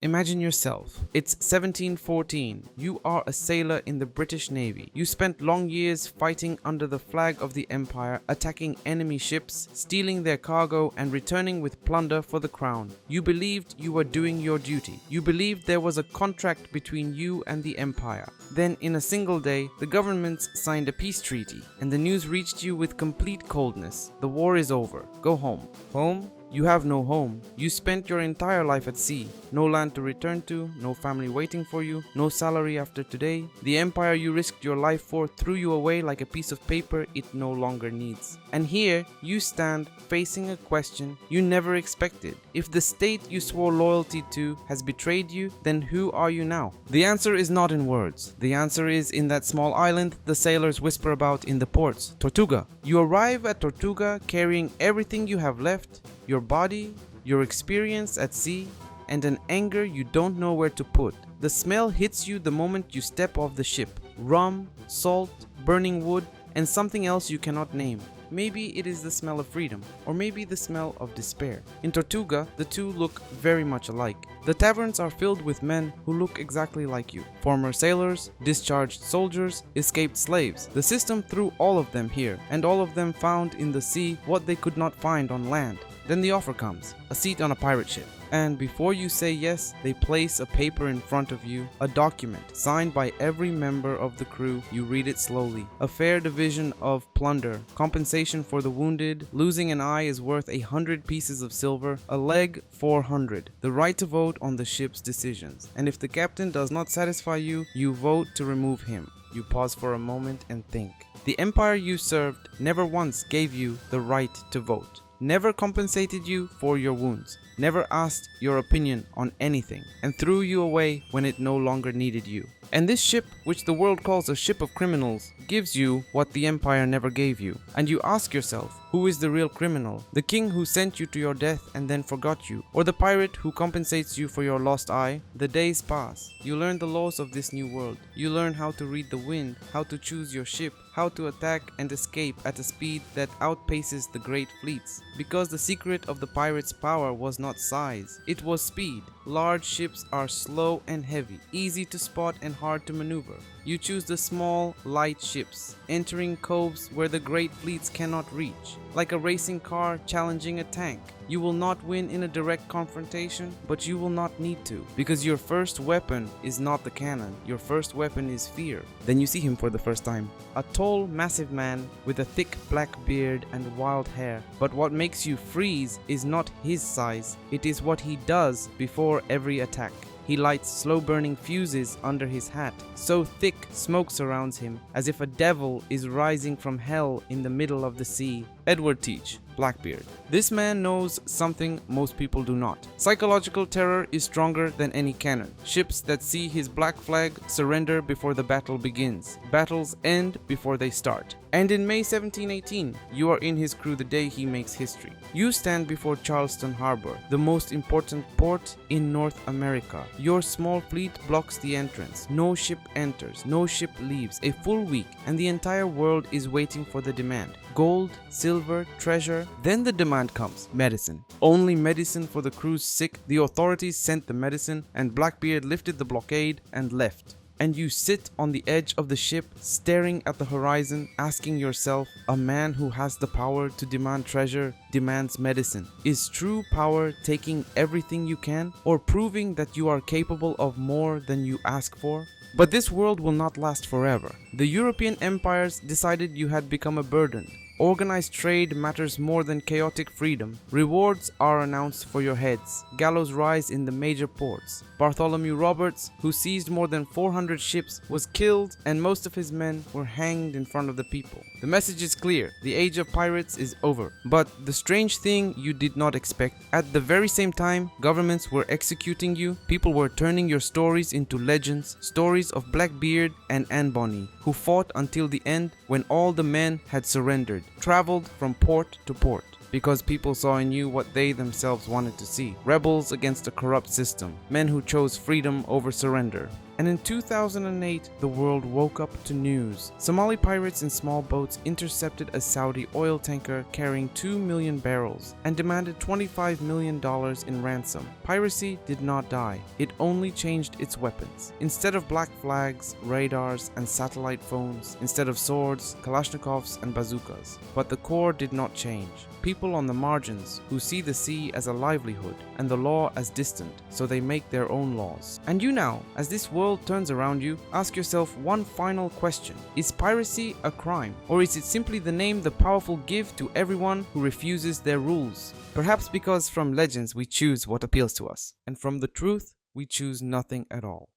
Imagine yourself. It's 1714. You are a sailor in the British Navy. You spent long years fighting under the flag of the Empire, attacking enemy ships, stealing their cargo, and returning with plunder for the crown. You believed you were doing your duty. You believed there was a contract between you and the Empire. Then, in a single day, the governments signed a peace treaty, and the news reached you with complete coldness. The war is over. Go home. Home? You have no home. You spent your entire life at sea. No land to return to, no family waiting for you, no salary after today. The empire you risked your life for threw you away like a piece of paper it no longer needs. And here you stand facing a question you never expected. If the state you swore loyalty to has betrayed you, then who are you now? The answer is not in words. The answer is in that small island the sailors whisper about in the ports, Tortuga. You arrive at Tortuga carrying everything you have left, your body, your experience at sea, and an anger you don't know where to put. The smell hits you the moment you step off the ship. Rum, salt, burning wood, and something else you cannot name. Maybe it is the smell of freedom, or maybe the smell of despair. In Tortuga, the two look very much alike. The taverns are filled with men who look exactly like you. Former sailors, discharged soldiers, escaped slaves. The system threw all of them here, and all of them found in the sea what they could not find on land. Then the offer comes, a seat on a pirate ship. And before you say yes, they place a paper in front of you, a document signed by every member of the crew. You read it slowly. A fair division of plunder, compensation for the wounded, losing an eye is worth 100 pieces of silver, a leg 400, the right to vote on the ship's decisions. And if the captain does not satisfy you, you vote to remove him. You pause for a moment and think. The empire you served never once gave you the right to vote. Never compensated you for your wounds, never asked your opinion on anything, and threw you away when it no longer needed you. And this ship, which the world calls a ship of criminals, gives you what the empire never gave you. And you ask yourself, who is the real criminal? The king who sent you to your death and then forgot you? Or the pirate who compensates you for your lost eye? The days pass. You learn the laws of this new world. You learn how to read the wind, how to choose your ship, how to attack and escape at a speed that outpaces the great fleets. Because the secret of the pirate's power was not size, it was speed. Large ships are slow and heavy, easy to spot and hard to maneuver. You choose the small, light ships, entering coves where the great fleets cannot reach. Like a racing car challenging a tank. You will not win in a direct confrontation, but you will not need to, because your first weapon is not the cannon. Your first weapon is fear. Then you see him for the first time. A tall, massive man with a thick black beard and wild hair. But what makes you freeze is not his size, it is what he does before every attack. He lights slow-burning fuses under his hat. So thick smoke surrounds him, as if a devil is rising from hell in the middle of the sea. Edward Teach, Blackbeard. This man knows something most people do not. Psychological terror is stronger than any cannon. Ships that see his black flag surrender before the battle begins. Battles end before they start. And in May 1718, you are in his crew the day he makes history. You stand before Charleston Harbor, the most important port in North America. Your small fleet blocks the entrance. No ship enters, no ship leaves. A full week, and the entire world is waiting for the demand. Gold, silver, treasure. Then the demand comes. Medicine. Only medicine for the crew's sick. The authorities sent the medicine, and Blackbeard lifted the blockade and left. And you sit on the edge of the ship, staring at the horizon, asking yourself, a man who has the power to demand treasure demands medicine. Is true power taking everything you can, or proving that you are capable of more than you ask for? But this world will not last forever. The European empires decided you had become a burden. Organized trade matters more than chaotic freedom. Rewards are announced for your heads. Gallows rise in the major ports. Bartholomew Roberts, who seized more than 400 ships, was killed, and most of his men were hanged in front of the people. The message is clear. The age of pirates is over. But the strange thing you did not expect, at the very same time governments were executing you, people were turning your stories into legends, stories of Blackbeard and Anne Bonny, who fought until the end when all the men had surrendered, traveled from port to port, because people saw in you what they themselves wanted to see. Rebels against a corrupt system, men who chose freedom over surrender. And in 2008, the world woke up to news. Somali pirates in small boats intercepted a Saudi oil tanker carrying 2 million barrels and demanded $25 million in ransom. Piracy did not die. It only changed its weapons. Instead of black flags, radars, and satellite phones, instead of swords, Kalashnikovs, and bazookas. But the core did not change. People on the margins who see the sea as a livelihood and the law as distant, so they make their own laws. And you now, as this world turns around you, ask yourself one final question. Is piracy a crime? Or is it simply the name the powerful give to everyone who refuses their rules? Perhaps because from legends we choose what appeals to us, and from the truth we choose nothing at all.